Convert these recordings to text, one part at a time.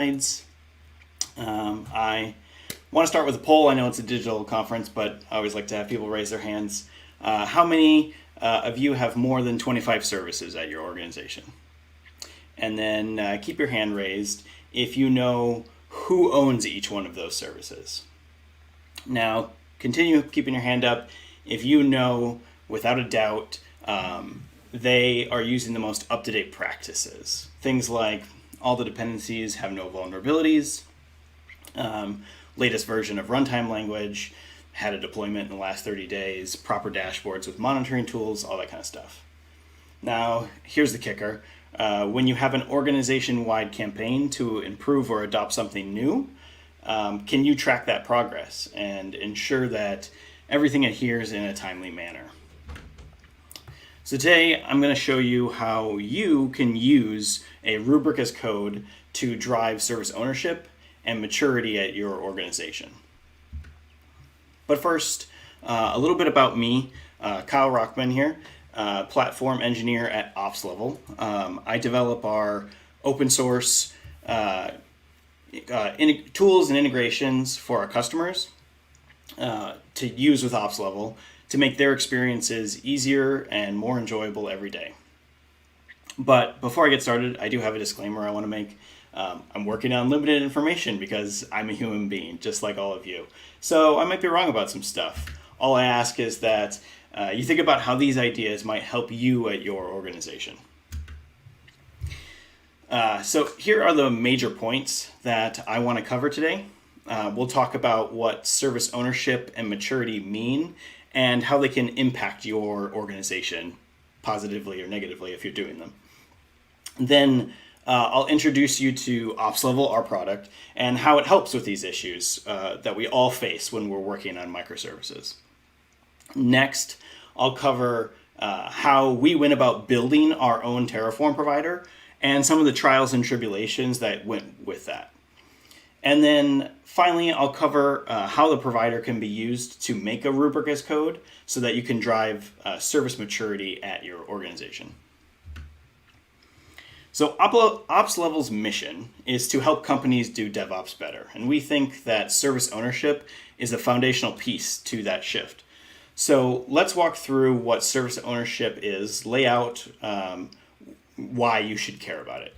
I want to start with a poll. I know it's a digital conference, but I always like to have people raise their hands. How many of you have more than 25 services at your organization? And then keep your hand raised if you know who owns each one of those services. Now, continue keeping your hand up if you know, without a doubt, they are using the most up-to-date practices. Things like all the dependencies have no vulnerabilities, latest version of runtime language, had a deployment in the last 30 days, proper dashboards with monitoring tools, all that kind of stuff. Now, here's the kicker. When you have an organization-wide campaign to improve or adopt something new, can you track that progress and ensure that everything adheres in a timely manner? So today I'm going to show you how you can use a rubric as code to drive service ownership and maturity at your organization. But first, a little bit about me. Kyle Rockman here, platform engineer at OpsLevel. I develop our open source tools and integrations for our customers to use with OpsLevel to make their experiences easier and more enjoyable every day. But before I get started, I do have a disclaimer I want to make. I'm working on limited information because I'm a human being, just like all of you. So I might be wrong about some stuff. All I ask is that you think about how these ideas might help you at your organization. So here are the major points that I want to cover today. We'll talk about what service ownership and maturity mean and how they can impact your organization positively or negatively if you're doing them. Then I'll introduce you to OpsLevel, our product, and how it helps with these issues that we all face when we're working on microservices. Next, I'll cover how we went about building our own Terraform provider and some of the trials and tribulations that went with that. And then finally, I'll cover how the provider can be used to make a rubric as code so that you can drive service maturity at your organization. So OpsLevel's mission is to help companies do DevOps better. And we think that service ownership is a foundational piece to that shift. So let's walk through what service ownership is, lay out why you should care about it.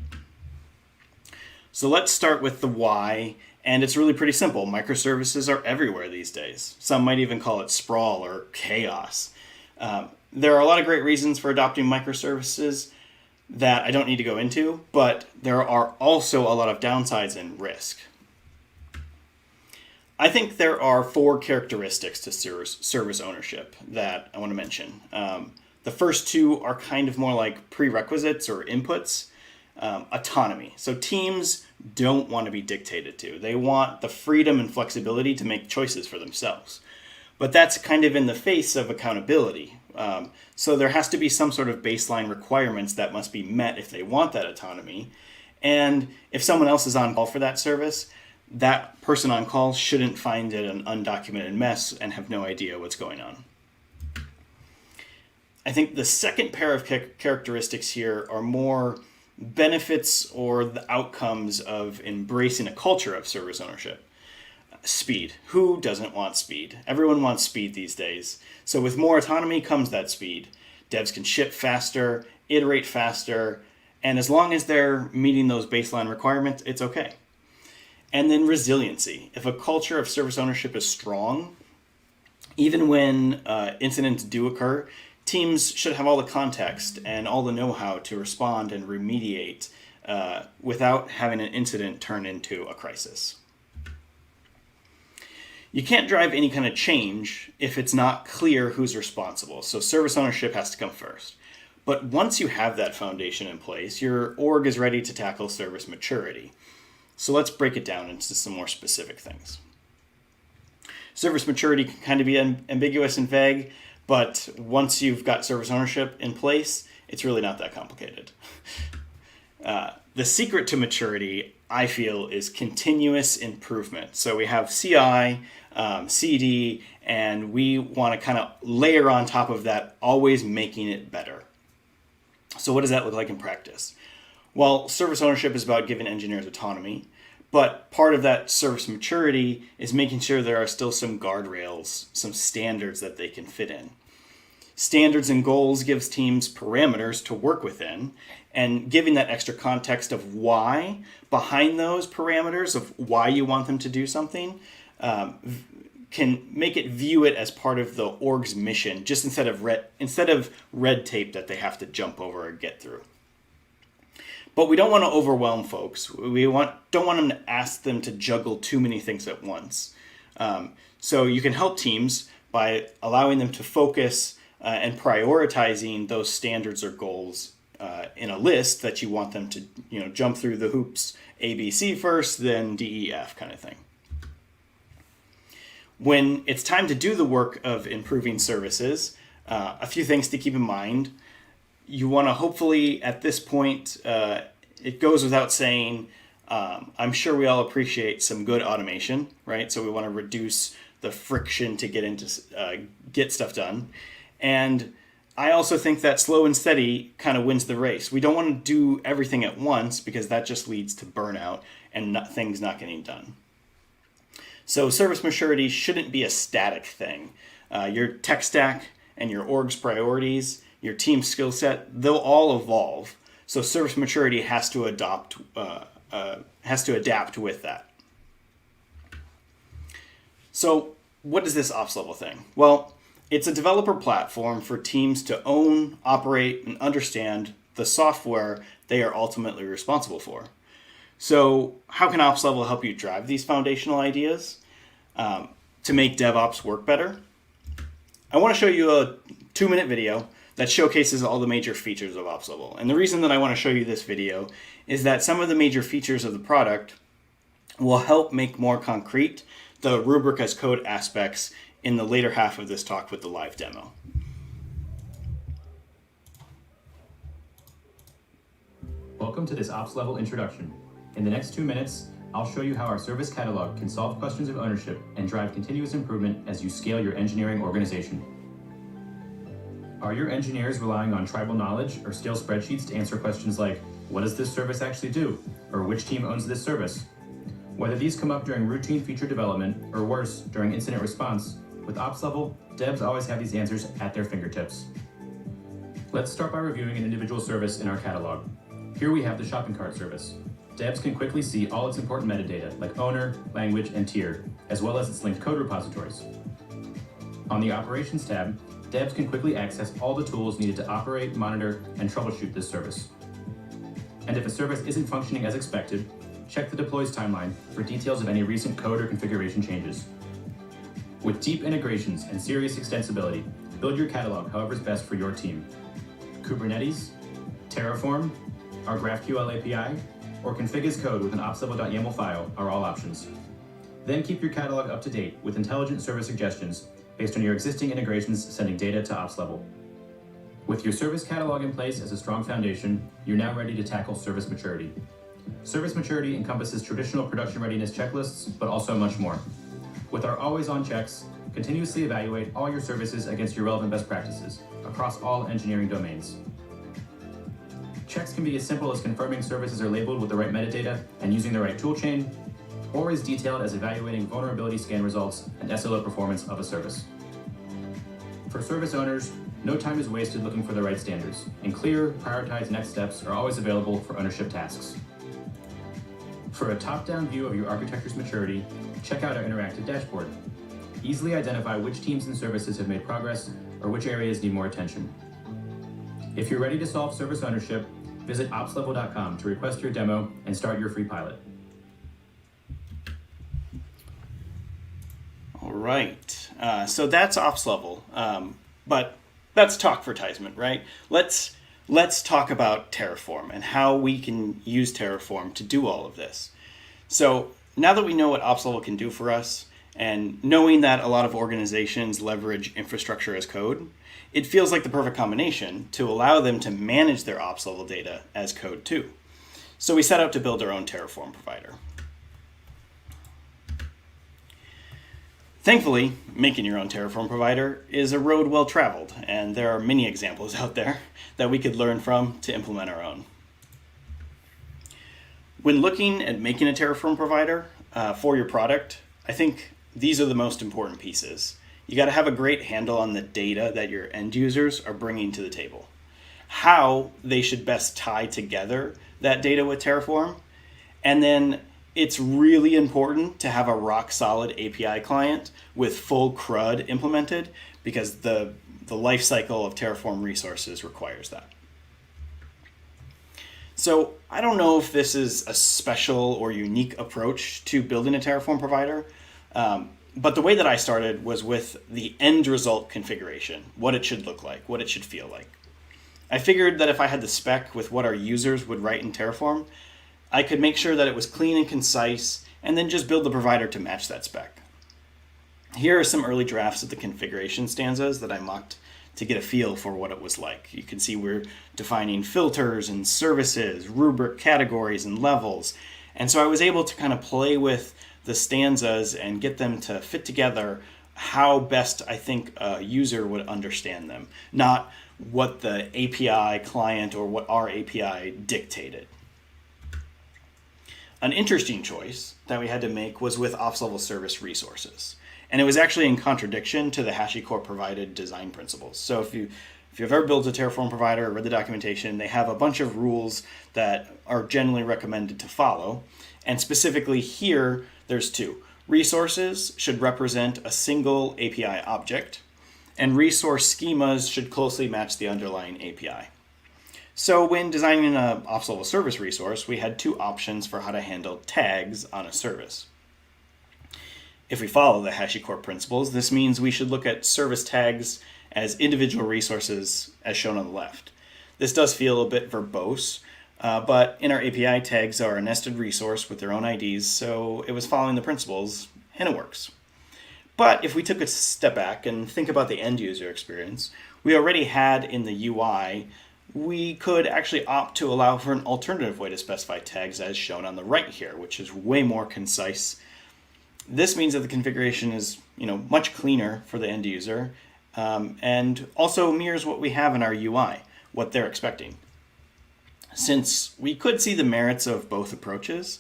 So let's start with the why, and it's really pretty simple. Microservices are everywhere these days. Some might even call it sprawl or chaos. There are a lot of great reasons for adopting microservices that I don't need to go into, but there are also a lot of downsides and risk. I think there are 4 characteristics to service ownership that I want to mention. The first 2 are kind of more like prerequisites or inputs. Autonomy. So teams don't want to be dictated to. They want the freedom and flexibility to make choices for themselves. But that's kind of in the face of accountability. So there has to be some sort of baseline requirements that must be met if they want that autonomy. And if someone else is on call for that service, that person on call shouldn't find it an undocumented mess and have no idea what's going on. I think the second pair of characteristics here are more benefits or the outcomes of embracing a culture of service ownership. Speed. Who doesn't want speed? Everyone wants speed these days. So with more autonomy comes that speed. Devs can ship faster, iterate faster, and as long as they're meeting those baseline requirements, it's okay. And then resiliency. If a culture of service ownership is strong, even when incidents do occur, teams should have all the context and all the know-how to respond and remediate without having an incident turn into a crisis. You can't drive any kind of change if it's not clear who's responsible, so service ownership has to come first. But once you have that foundation in place, your org is ready to tackle service maturity. So let's break it down into some more specific things. Service maturity can kind of be ambiguous and vague, but once you've got service ownership in place, it's really not that complicated. The secret to maturity, I feel, is continuous improvement. So we have CI, CD, and we want to kind of layer on top of that, always making it better. So what does that look like in practice? Well, service ownership is about giving engineers autonomy, But part of that service maturity is making sure there are still some guardrails, some standards that they can fit in. Standards and goals gives teams parameters to work within, and giving that extra context of why behind those parameters of why you want them to do something can make it view it as part of the org's mission, just instead of red tape that they have to jump over or get through. But we don't want to overwhelm folks. We don't want them to ask them to juggle too many things at once. So you can help teams by allowing them to focus and prioritizing those standards or goals in a list that you want them to, jump through the hoops A, B, C first, then D, E, F kind of thing. When it's time to do the work of improving services, a few things to keep in mind. You want to hopefully, at this point, it goes without saying, I'm sure we all appreciate some good automation, right? So we want to reduce the friction to get stuff done. And I also think that slow and steady kind of wins the race. We don't want to do everything at once because that just leads to burnout and things not getting done. So service maturity shouldn't be a static thing. Your tech stack and your org's priorities, your team's skill set, they'll all evolve. So service maturity has to adapt with that. So what is this OpsLevel thing? Well, it's a developer platform for teams to own, operate, and understand the software they are ultimately responsible for. So how can OpsLevel help you drive these foundational ideas to make DevOps work better? I want to show you a 2-minute video that showcases all the major features of OpsLevel. And the reason that I want to show you this video is that some of the major features of the product will help make more concrete the Rubric as code aspects in the later half of this talk with the live demo. Welcome to this OpsLevel introduction. In the next 2 minutes, I'll show you how our service catalog can solve questions of ownership and drive continuous improvement as you scale your engineering organization. Are your engineers relying on tribal knowledge or stale spreadsheets to answer questions like, what does this service actually do? Or which team owns this service? Whether these come up during routine feature development or worse, during incident response, with OpsLevel, devs always have these answers at their fingertips. Let's start by reviewing an individual service in our catalog. Here we have the shopping cart service. Devs can quickly see all its important metadata, like owner, language, and tier, as well as its linked code repositories. On the Operations tab, devs can quickly access all the tools needed to operate, monitor, and troubleshoot this service. And if a service isn't functioning as expected, check the deploys timeline for details of any recent code or configuration changes. With deep integrations and serious extensibility, build your catalog however is best for your team. Kubernetes, Terraform, our GraphQL API, or config as code with an OpsLevel.yaml file are all options. Then keep your catalog up to date with intelligent service suggestions based on your existing integrations sending data to OpsLevel. With your service catalog in place as a strong foundation, you're now ready to tackle service maturity. Service maturity encompasses traditional production readiness checklists, but also much more. With our always-on checks, continuously evaluate all your services against your relevant best practices across all engineering domains. Checks can be as simple as confirming services are labeled with the right metadata and using the right toolchain, or as detailed as evaluating vulnerability scan results and SLO performance of a service. For service owners, no time is wasted looking for the right standards, and clear, prioritized next steps are always available for ownership tasks. For a top-down view of your architecture's maturity, check out our interactive dashboard. Easily identify which teams and services have made progress or which areas need more attention. If you're ready to solve service ownership, visit OpsLevel.com to request your demo and start your free pilot. All right, so that's OpsLevel, but that's talkvertisement, right? Let's talk about Terraform and how we can use Terraform to do all of this. So now that we know what OpsLevel can do for us, and knowing that a lot of organizations leverage infrastructure as code, it feels like the perfect combination to allow them to manage their OpsLevel data as code too. So we set out to build our own Terraform provider. Thankfully, making your own Terraform provider is a road well traveled, and there are many examples out there that we could learn from to implement our own. When looking at making a Terraform provider for your product, I think these are the most important pieces. You got to have a great handle on the data that your end users are bringing to the table, how they should best tie together that data with Terraform, and then it's really important to have a rock solid API client with full CRUD implemented, because the life cycle of Terraform resources requires that. So I don't know if this is a special or unique approach to building a Terraform provider, but the way that I started was with the end result configuration, what it should look like, what it should feel like. I figured that if I had the spec with what our users would write in Terraform, I could make sure that it was clean and concise, and then just build the provider to match that spec. Here are some early drafts of the configuration stanzas that I mocked to get a feel for what it was like. You can see we're defining filters and services, rubric categories and levels. And so I was able to kind of play with the stanzas and get them to fit together how best I think a user would understand them, not what the API client or what our API dictated. An interesting choice that we had to make was with OpsLevel service resources. And it was actually in contradiction to the HashiCorp provided design principles. So if you've ever built a Terraform provider or read the documentation, they have a bunch of rules that are generally recommended to follow. And specifically here, there's two. Resources should represent a single API object, and resource schemas should closely match the underlying API. So when designing an OpsLevel service resource, we had two options for how to handle tags on a service. If we follow the HashiCorp principles, this means we should look at service tags as individual resources as shown on the left. This does feel a bit verbose, but in our API, tags are a nested resource with their own IDs, so it was following the principles, and it works. But if we took a step back and think about the end user experience, we already had in the UI, we could actually opt to allow for an alternative way to specify tags as shown on the right here, which is way more concise. This means that the configuration is much cleaner for the end user, and also mirrors what we have in our UI, what they're expecting. Since we could see the merits of both approaches,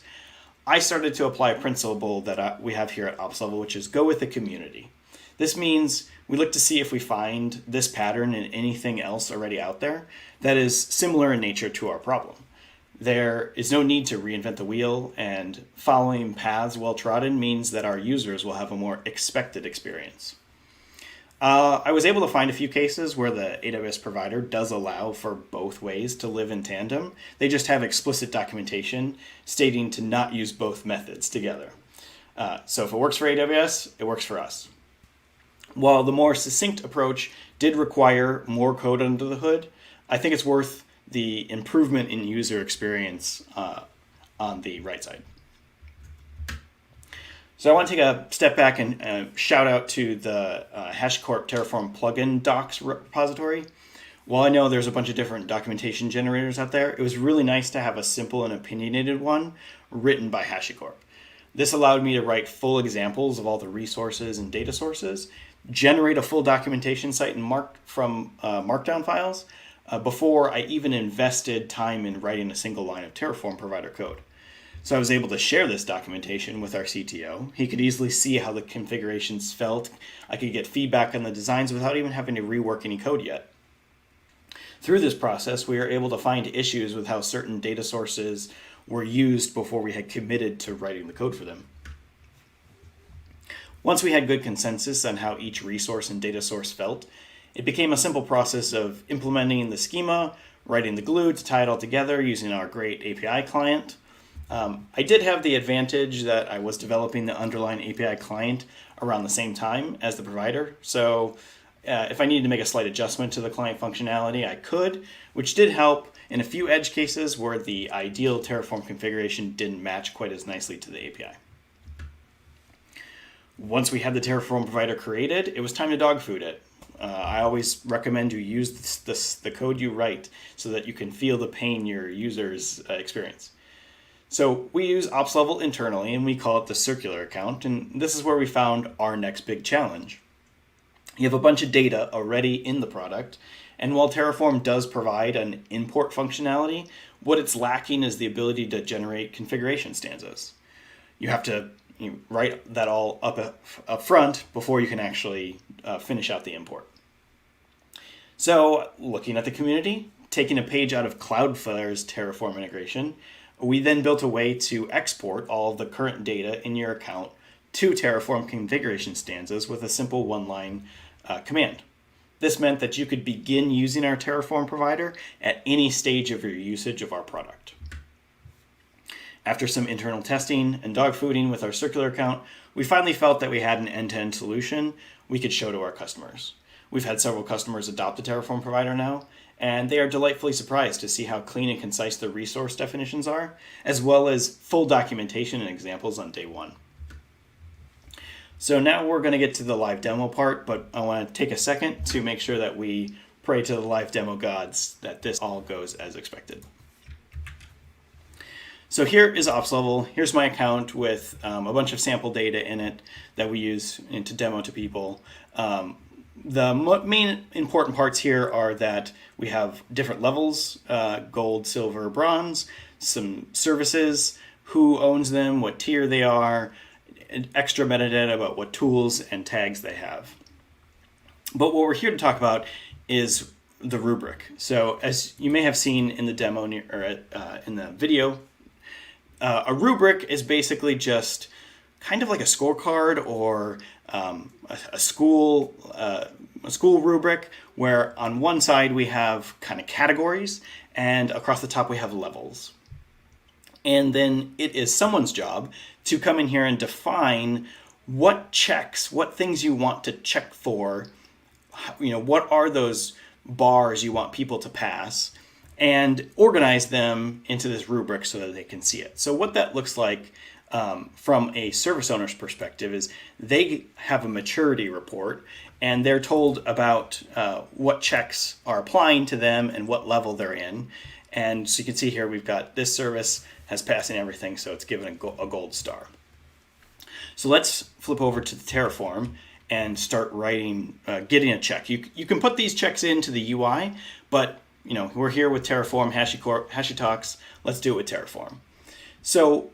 I started to apply a principle that we have here at OpsLevel, which is go with the community. This means we look to see if we find this pattern in anything else already out there that is similar in nature to our problem. There is no need to reinvent the wheel, and following paths well trodden means that our users will have a more expected experience. I was able to find a few cases where the AWS provider does allow for both ways to live in tandem. They just have explicit documentation stating to not use both methods together. So if it works for AWS, it works for us. While the more succinct approach did require more code under the hood, I think it's worth the improvement in user experience on the right side. So I want to take a step back and shout out to the HashiCorp Terraform plugin docs repository. While I know there's a bunch of different documentation generators out there, it was really nice to have a simple and opinionated one written by HashiCorp. This allowed me to write full examples of all the resources and data sources, generate a full documentation site from Markdown files before I even invested time in writing a single line of Terraform provider code. So I was able to share this documentation with our CTO. He could easily see how the configurations felt. I could get feedback on the designs without even having to rework any code yet. Through this process, we were able to find issues with how certain data sources were used before we had committed to writing the code for them. Once we had good consensus on how each resource and data source felt, it became a simple process of implementing the schema, writing the glue to tie it all together using our great API client. I did have the advantage that I was developing the underlying API client around the same time as the provider. So if I needed to make a slight adjustment to the client functionality, I could, which did help in a few edge cases where the ideal Terraform configuration didn't match quite as nicely to the API. Once we had the Terraform provider created, it was time to dog food it. I always recommend you use the code you write so that you can feel the pain your users experience. So we use OpsLevel internally, and we call it the circular account, and this is where we found our next big challenge. You have a bunch of data already in the product, And while Terraform does provide an import functionality, what it's lacking is the ability to generate configuration stanzas. You have to write that all up front before you can actually finish out the import. So looking at the community, taking a page out of Cloudflare's Terraform integration, we then built a way to export all of the current data in your account to Terraform configuration stanzas with a simple one-line command. This meant that you could begin using our Terraform provider at any stage of your usage of our product. After some internal testing and dogfooding with our circular account, we finally felt that we had an end-to-end solution we could show to our customers. We've had several customers adopt the Terraform provider now, and they are delightfully surprised to see how clean and concise the resource definitions are, as well as full documentation and examples on day one. So now we're going to get to the live demo part, but I want to take a second to make sure that we pray to the live demo gods that this all goes as expected. So here is OpsLevel. Here's my account with a bunch of sample data in it that we use to demo to people. The main important parts here are that we have different levels, gold, silver, bronze, some services, who owns them, what tier they are, extra metadata about what tools and tags they have. But what we're here to talk about is the rubric. So as you may have seen in the demo or in the video, a rubric is basically just kind of like a scorecard or a school rubric, where on one side we have kind of categories and across the top we have levels. And then it is someone's job to come in here and define what checks, what things you want to check for, what are those bars you want people to pass, and organize them into this rubric so that they can see it. So what that looks like from a service owner's perspective is they have a maturity report, and they're told about what checks are applying to them and what level they're in. And so you can see here we've got this service has passing everything, so it's given a gold star. So let's flip over to the Terraform and start writing, getting a check. You can put these checks into the UI, but we're here with Terraform, HashiCorp, HashiTalks. Let's do it with Terraform. So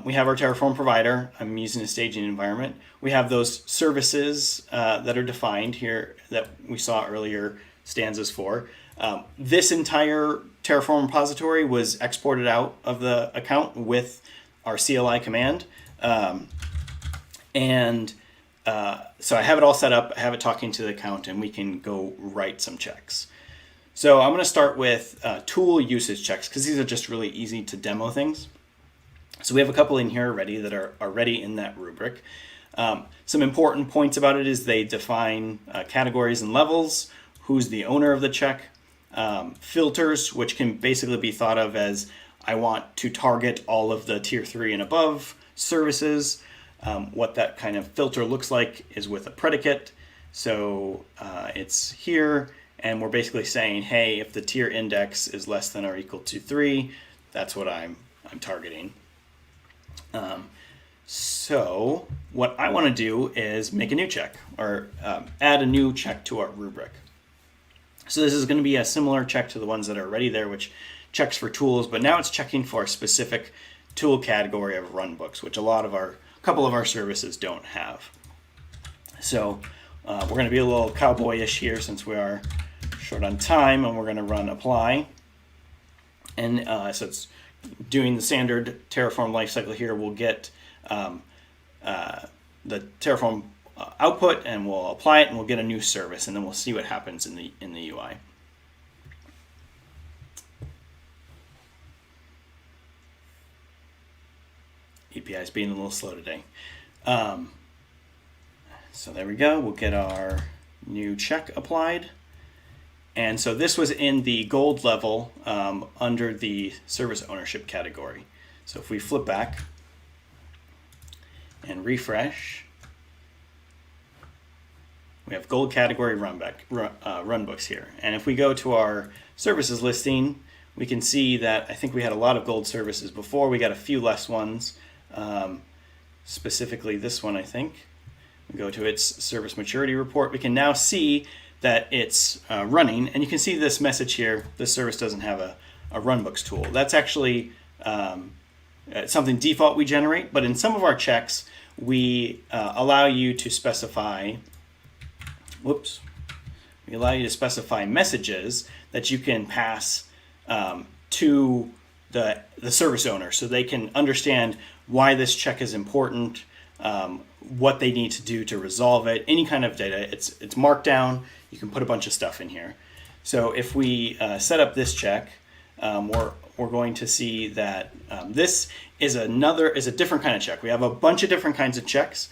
we have our Terraform provider. I'm using a staging environment. We have those services that are defined here that we saw earlier stanzas for. This entire Terraform repository was exported out of the account with our CLI command. So I have it all set up, I have it talking to the account, and we can go write some checks. So I'm going to start with tool usage checks, because these are just really easy to demo things. So we have a couple in here already that are already in that rubric. Some important points about it is they define categories and levels, who's the owner of the check, filters, which can basically be thought of as I want to target all of the tier 3 and above services. What that kind of filter looks like is with a predicate. So it's here, and we're basically saying, hey, if the tier index is less than or equal to 3, that's what I'm targeting. So what I want to do is make a new check, or add a new check to our rubric. So this is going to be a similar check to the ones that are already there, which checks for tools, but now it's checking for a specific tool category of runbooks, which a couple of our services don't have. So we're going to be a little cowboyish here since we are short on time, and we're going to run apply. And so it's doing the standard Terraform lifecycle here. We'll get the Terraform output, and we'll apply it, and we'll get a new service, and then we'll see what happens in the UI. API is being a little slow today. So there we go. We'll get our new check applied. And so this was in the gold level under the service ownership category. So if we flip back and refresh, we have gold category runbooks here. And if we go to our services listing, we can see that I think we had a lot of gold services before. We got a few less ones, specifically this one, I think. We go to its service maturity report. We can now see that it's running. And you can see this message here. This service doesn't have a runbooks tool. That's actually something default we generate. But in some of our checks, we allow you to specify, we allow you to specify messages that you can pass to the service owner so they can understand why this check is important, what they need to do to resolve it, any kind of data. It's marked down. You can put a bunch of stuff in here. So if we set up this check, we're going to see that this is a different kind of check. We have a bunch of different kinds of checks.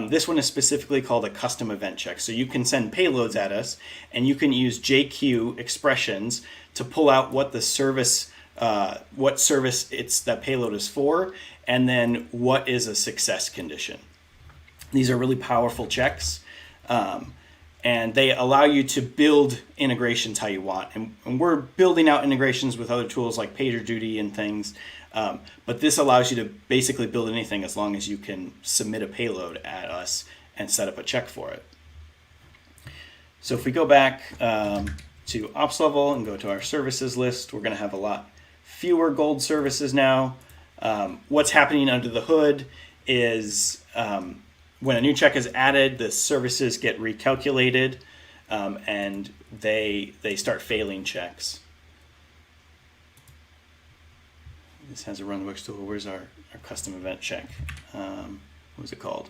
This one is specifically called a custom event check. So you can send payloads at us, and you can use JQ expressions to pull out what the service, what service that payload is for, and then what is a success condition. These are really powerful checks, and they allow you to build integrations how you want. And we're building out integrations with other tools like PagerDuty and things. But this allows you to basically build anything as long as you can submit a payload at us and set up a check for it. So if we go back to OpsLevel and go to our services list, we're going to have a lot fewer gold services now. What's happening under the hood is when a new check is added, the services get recalculated and they start failing checks. This has a runbooks tool. Where's our custom event check? What was it called?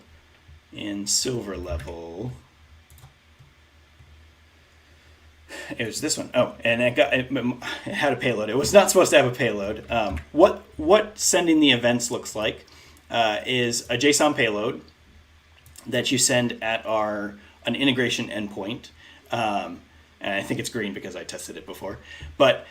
In silver level. It was this one. Oh, and it had a payload. It was not supposed to have a payload. What sending the events looks like is a JSON payload that you send at an integration endpoint. And I think it's green because I tested it before. But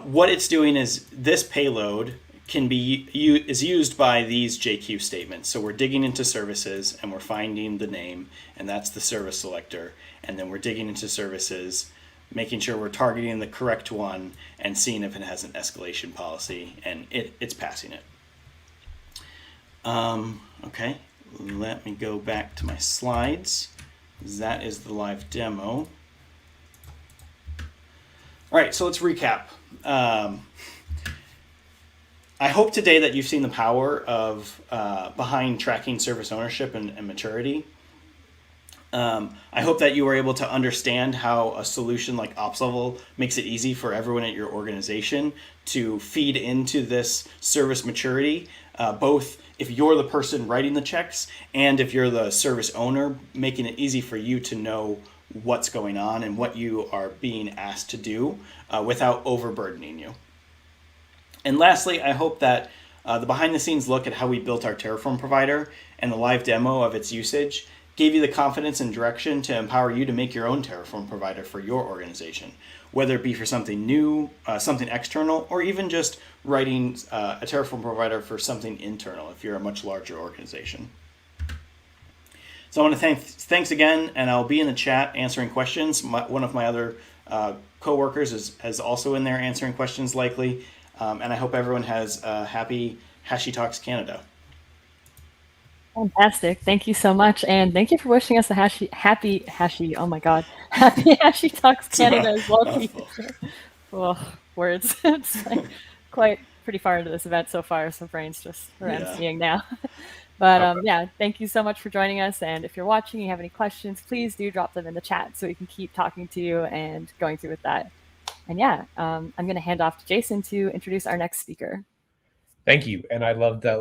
what it's doing is this payload is used by these JQ statements. So we're digging into services and we're finding the name, and that's the service selector. And then we're digging into services, making sure we're targeting the correct one and seeing if it has an escalation policy, and it's passing it. Okay, let me go back to my slides. That is the live demo. All right, so let's recap. I hope today that you've seen the power of behind tracking service ownership and maturity. I hope that you were able to understand how a solution like OpsLevel makes it easy for everyone at your organization to feed into this service maturity, both if you're the person writing the checks and if you're the service owner, making it easy for you to know what's going on and what you are being asked to do without overburdening you. And lastly, I hope that the behind the scenes look at how we built our Terraform provider and the live demo of its usage gave you the confidence and direction to empower you to make your own Terraform provider for your organization, whether it be for something new, something external, or even just writing a Terraform provider for something internal if you're a much larger organization. So I want to thanks again, and I'll be in the chat answering questions. One of my other coworkers is also in there answering questions likely, and I hope everyone has a happy HashiTalks Canada. Fantastic. Thank you so much. And thank you for wishing us a happy HashiTalks Canada as well. Oh, words. It's like pretty far into this event so far, so brain's just emptying now. But yeah, thank you so much for joining us. And if you're watching, you have any questions, please do drop them in the chat so we can keep talking to you and going through with that. And yeah, I'm going to hand off to Jason to introduce our next speaker. Thank you. And I love that little